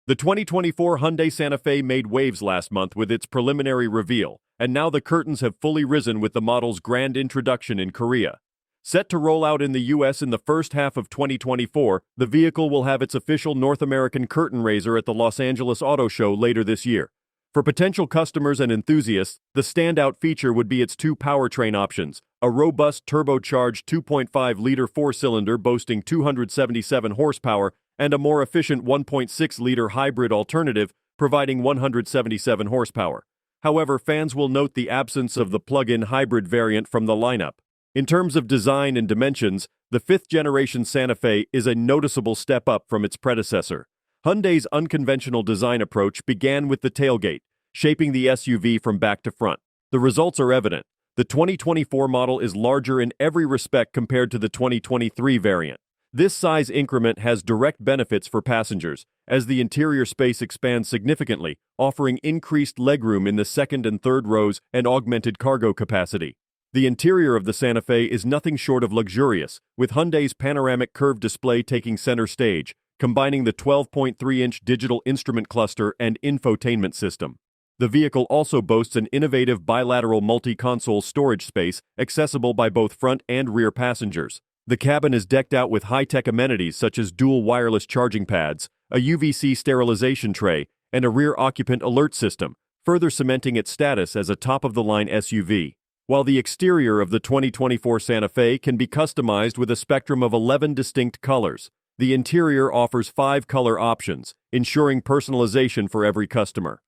The 2024 Hyundai Santa Fe made waves last month with its preliminary reveal, and now the curtains have fully risen with the model's grand introduction in Korea. Set to roll out in the US in the first half of 2024, the vehicle will have its official North American curtain raiser at the Los Angeles Auto Show later this year. For potential customers and enthusiasts, the standout feature would be its two powertrain options, a robust turbocharged 2.5-liter four-cylinder boasting 277 horsepower and a more efficient 1.6-liter hybrid alternative providing 177 horsepower. However, fans will note the absence of the plug-in hybrid variant from the lineup. In terms of design and dimensions, the fifth-generation Santa Fe is a noticeable step up from its predecessor. Hyundai's unconventional design approach began with the tailgate, shaping the SUV from back to front. The results are evident. The 2024 model is larger in every respect compared to the 2023 variant. This size increment has direct benefits for passengers, as the interior space expands significantly, offering increased legroom in the second and third rows and augmented cargo capacity. The interior of the Santa Fe is nothing short of luxurious, with Hyundai's panoramic curved display taking center stage, combining the 12.3-inch digital instrument cluster and infotainment system. The vehicle also boasts an innovative bilateral multi-console storage space accessible by both front and rear passengers. The cabin is decked out with high-tech amenities such as dual wireless charging pads, a UVC sterilization tray, and a rear occupant alert system, further cementing its status as a top-of-the-line SUV. While the exterior of the 2024 Santa Fe can be customized with a spectrum of 11 distinct colors, the interior offers 5 color options, ensuring personalization for every customer.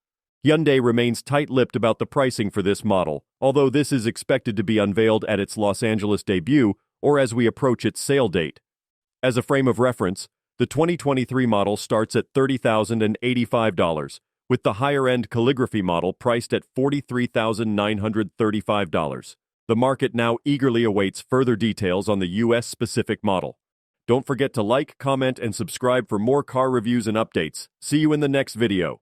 Hyundai remains tight-lipped about the pricing for this model, although this is expected to be unveiled at its Los Angeles debut or as we approach its sale date. As a frame of reference, the 2023 model starts at $30,085, with the higher-end calligraphy model priced at $43,935. The market now eagerly awaits further details on the US-specific model. Don't forget to like, comment, and subscribe for more car reviews and updates. See you in the next video.